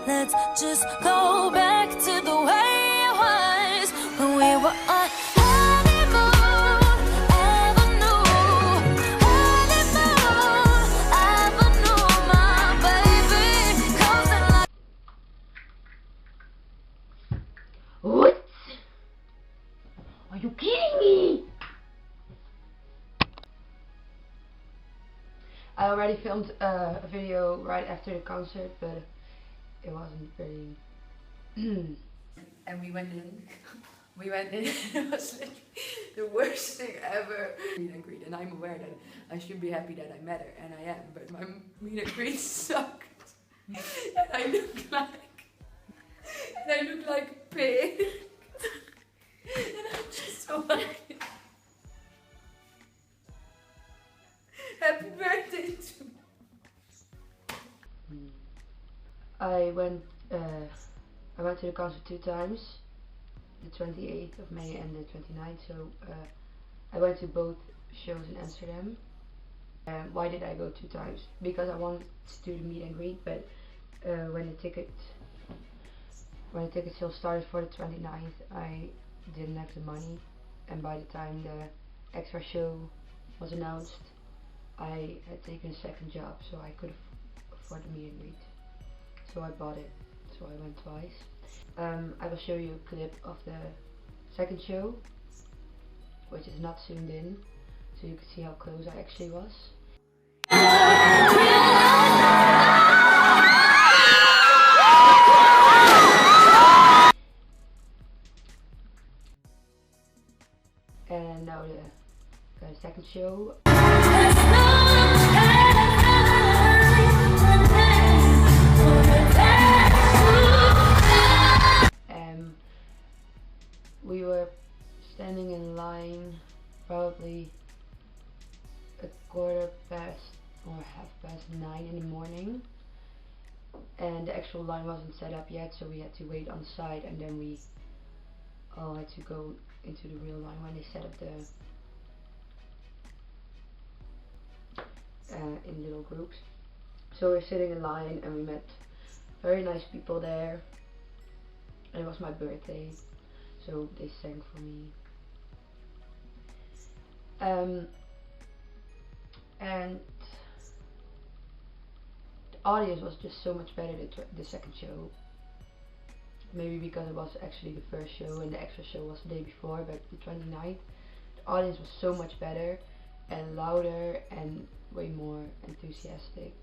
Let's just go back to the way it was when we were on Honeymoon Avenue. Honeymoon Avenue, my baby comes in like. What? Are you kidding me? I already filmed a video right after the concert, but it wasn't very. And we went in. It was like the worst thing ever. Meet and greet, and I'm aware that I should be happy that I met her, and I am. But my meet and greet sucked, and I look like a pig, and I'm just so happy. Happy birthday to me. I went to the concert 2 times, the 28th of May and the 29th. So I went to both shows in Amsterdam. Why did I go 2 times? Because I wanted to do the meet and greet, but when the ticket sale started for the 29th, I didn't have the money, and by the time the extra show was announced, I had taken a second job, so I could afford the meet and greet. So I bought it. So I went twice. I will show you a clip of the second show, which is not zoomed in, so you can see how close I actually was. And now the second show. We were standing in line probably 1/4 past or 9:30 in the morning, and the actual line wasn't set up yet, so we had to wait on the side, and then we all had to go into the real line when they set up the in little groups. So we're sitting in line, and we met very nice people there, and it was my birthday, so they sang for me. And the audience was just so much better than the second show. Maybe because it was actually the first show and the extra show was the day before, but the 29th, the audience was so much better and louder and way more enthusiastic.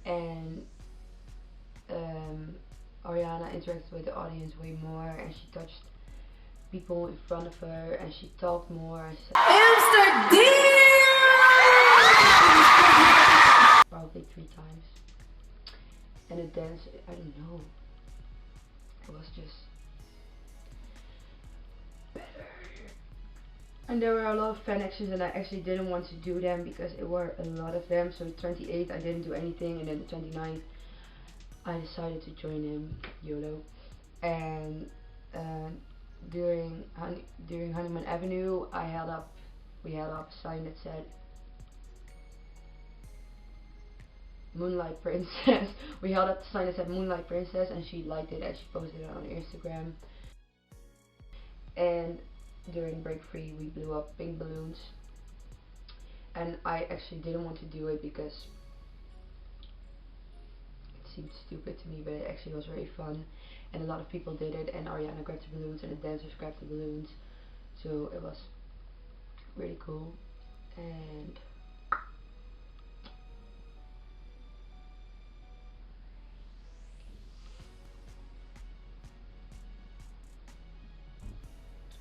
And Ariana interacted with the audience way more, and she touched people in front of her, and she talked more. And she said, Amsterdam! Probably 3 times. And the dance, I don't know. It was just better. And there were a lot of fan actions, and I actually didn't want to do them because it were a lot of them. So the 28th I didn't do anything, and then the 29th I decided to join him, YOLO. And during Honeymoon Avenue, we held up a sign that said Moonlight Princess. We held up the sign that said Moonlight Princess, and she liked it and she posted it on Instagram. And during break free we blew up pink balloons, and I actually didn't want to do it because it seemed stupid to me, but it actually was very fun, and a lot of people did it, and Ariana grabbed the balloons and the dancers grabbed the balloons, so it was really cool. And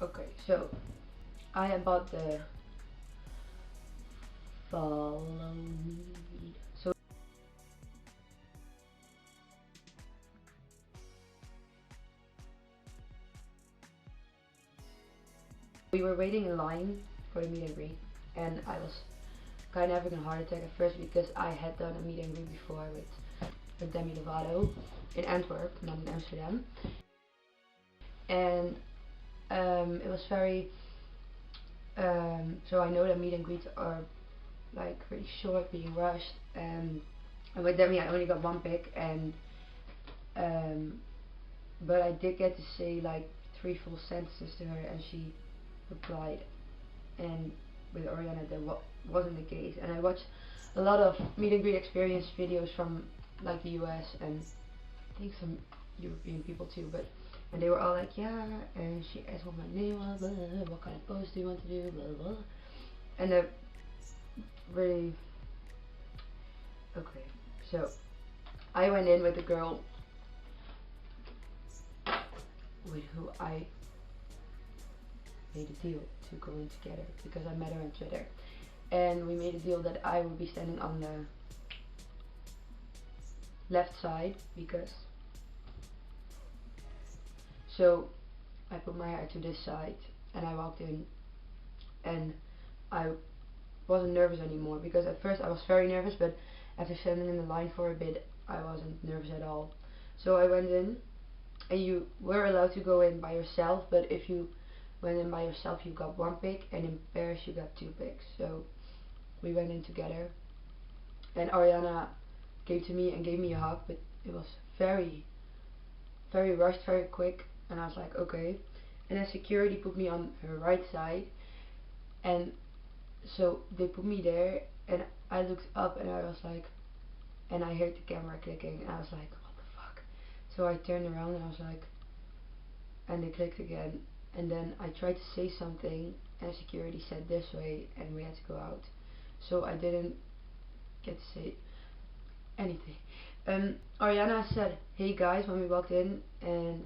okay, so I bought the follow me. So we were waiting in line for the meet and greet, and I was kind of having a heart attack at first because I had done a meet and greet before with Demi Lovato in Antwerp, not in Amsterdam, and it was very so I know that meet and greets are like really short, being rushed, and with Demi I only got 1 pic, and But I did get to say like 3 full sentences to her, and she replied. And with Ariana that wasn't the case. And I watched a lot of meet and greet experience videos from like the US and I think some European people too, and they were all like, yeah, and she asked what my name was, blah, blah, blah, what kind of pose do you want to do, blah blah, and really okay. So I went in with a girl with who I made a deal to go in together because I met her on Twitter, and we made a deal that I would be standing on the left side because so I put my hair to this side and I walked in, and I wasn't nervous anymore because at first I was very nervous, but after standing in the line for a bit I wasn't nervous at all. So I went in, and you were allowed to go in by yourself, but if you went in by yourself you got 1 pick, and in pairs you got 2 picks. So we went in together, and Ariana came to me and gave me a hug, but it was very rushed, very quick, and I was like okay. And then security put me on her right side, and so they put me there, and I looked up and I was like, and I heard the camera clicking, and I was like what the fuck. So I turned around and I was like, and they clicked again, and then I tried to say something and security said this way and we had to go out, so I didn't get to say anything. Ariana said hey guys when we walked in, and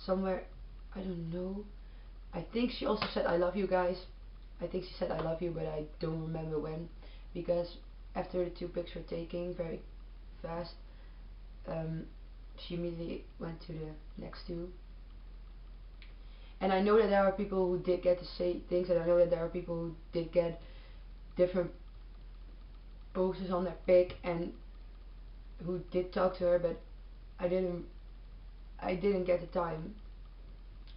somewhere, I don't know, I think she also said I love you guys. I think she said I love you, but I don't remember when, because after the 2 pics were taken very fast, she immediately went to the next 2. And I know that there are people who did get to say things, and I know that there are people who did get different poses on their pic and who did talk to her, but I didn't get the time,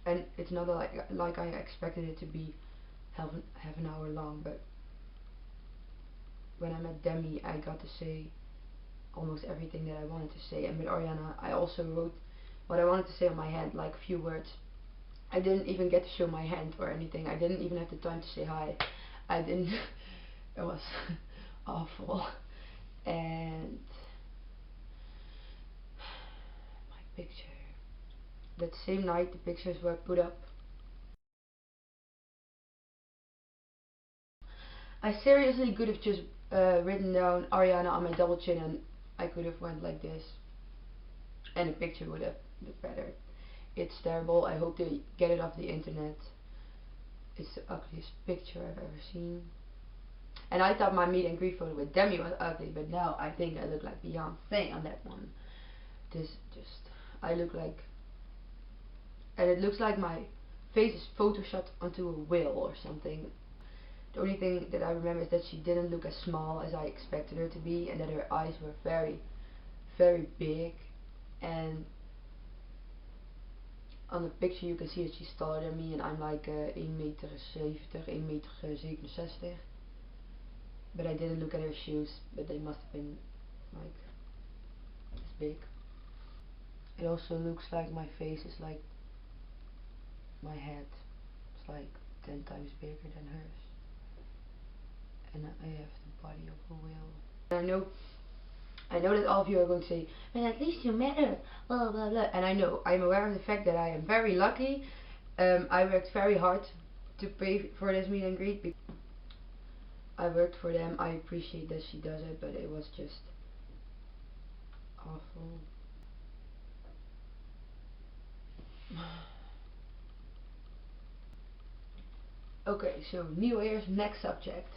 and it's not like I expected it to be half an hour long. But when I met Demi I got to say almost everything that I wanted to say, and with Ariana I also wrote what I wanted to say on my hand, like a few words. I didn't even get to show my hand or anything. I didn't even have the time to say hi. I didn't it was awful. And my picture, that same night the pictures were put up. I seriously could have just written down Ariana on my double chin, and I could have went like this and the picture would have looked better. It's terrible. I hope they get it off the internet. It's the ugliest picture I've ever seen. And I thought my meet and greet photo with Demi was ugly, but now I think I look like Beyonce on that one. This just, I look like, and it looks like my face is photoshopped onto a whale or something. The only thing that I remember is that she didn't look as small as I expected her to be, and that her eyes were very big, and on the picture you can see that she's taller than me, and I'm like 1,70 meter, 1,67 meter. But I didn't look at her shoes, but they must have been like this big. It also looks like my face is like my head. It's like 10 times bigger than hers. And I have the body of a whale. I know that all of you are going to say, but at least you met her, blah blah blah. And I know, I'm aware of the fact that I am very lucky. I worked very hard to pay for this meet and greet. I worked for them. I appreciate that she does it, but it was just awful. Okay, so New Year's, next subject.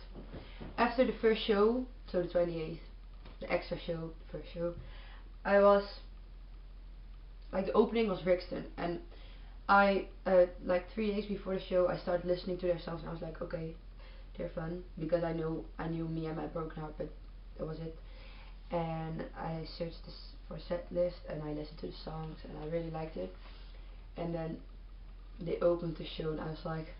After the first show, so the 28th, the extra show, first show, I was, like, the opening was Rixton, and I, like 3 days before the show, I started listening to their songs, and I was like, okay, they're fun, because I knew Me and My Broken Heart, but that was it. And I searched this for a set list, and I listened to the songs, and I really liked it. And then they opened the show, and I was like,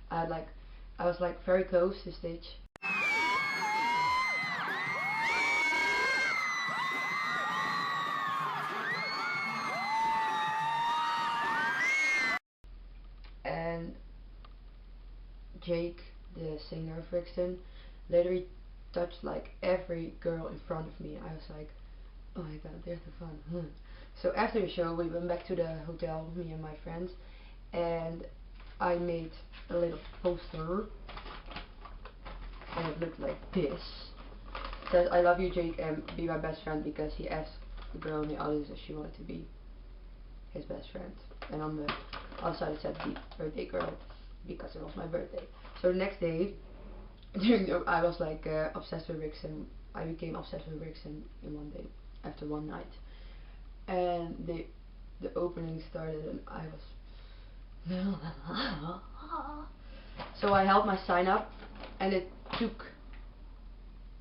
I was like very close to the stage. Jake, the singer of Rixton, literally touched like every girl in front of me. I was like, oh my god, there's the fun. So after the show we went back to the hotel, me and my friends, and I made a little poster and it looked like this. It says, I love you Jake and be my best friend, because he asked the girl in the audience if she wanted to be his best friend. And on the outside it said the birthday girl, because it was my birthday. So the next day, I was like obsessed with Rixton. I became obsessed with Rixton in one day, after one night. And the opening started and I was so I held my sign up, and it took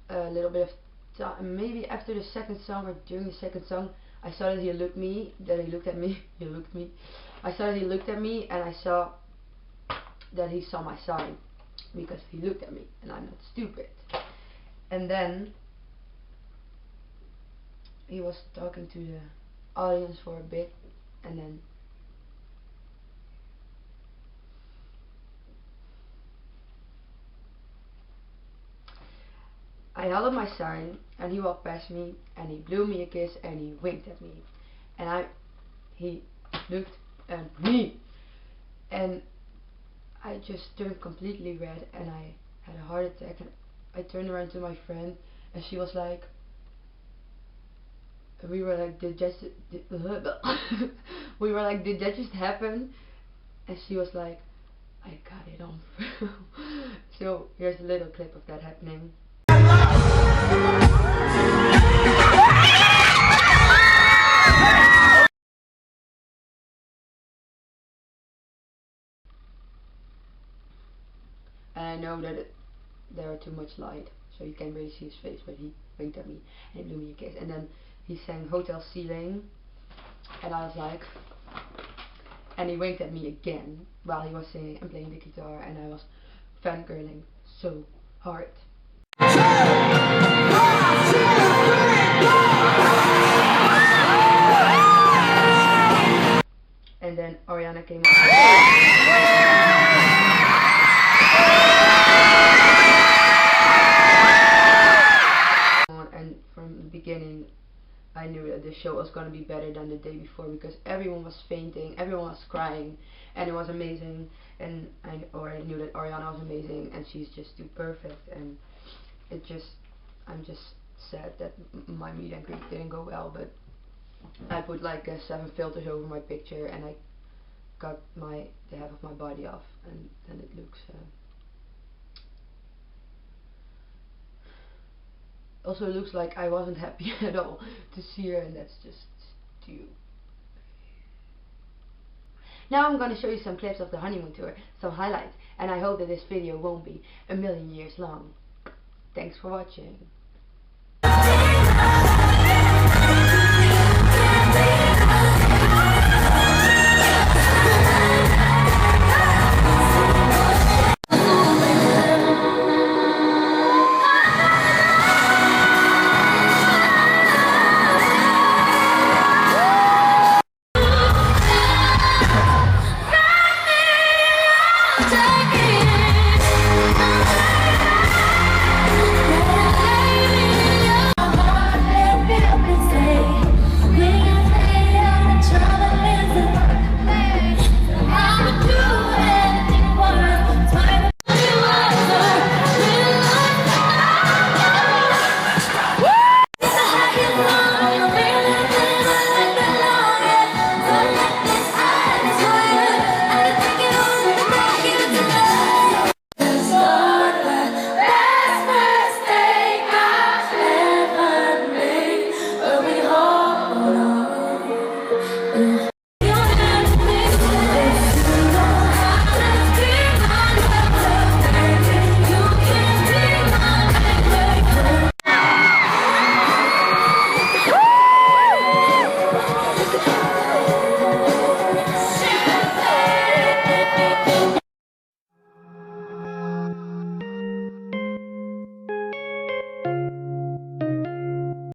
a little bit of time. Maybe after the second song or during the second song, I saw that he looked at me. He looked at me. I saw that he looked at me, and I saw that he saw my sign, because he looked at me, and I'm not stupid. And then he was talking to the audience for a bit, and then I held up my sign, and he walked past me, and he blew me a kiss, and he winked at me, and he looked at me, and I just turned completely red, and I had a heart attack, and I turned around to my friend, and she was like, we were like, did that just happen? And she was like, I got it on film. So here's a little clip of that happening. And I know that there are too much light, so you can't really see his face, but he winked at me and he blew me a kiss. And then he sang Hotel Ceiling, and I was like, and he winked at me again while he was singing and playing the guitar, and I was fangirling so hard. And then Ariana came on, and from the beginning I knew that the show was going to be better than the day before, because everyone was fainting, everyone was crying, and it was amazing. And I already knew that Ariana was amazing, and she's just too perfect. And I'm just sad that my meet and greet didn't go well, but I put like 7 filters over my picture, and I got the half of my body off, and then it looks also looks like I wasn't happy at all to see her, and that's just stupid. Now I'm gonna show you some clips of the honeymoon tour, some highlights, and I hope that this video won't be a million years long. Thanks for watching.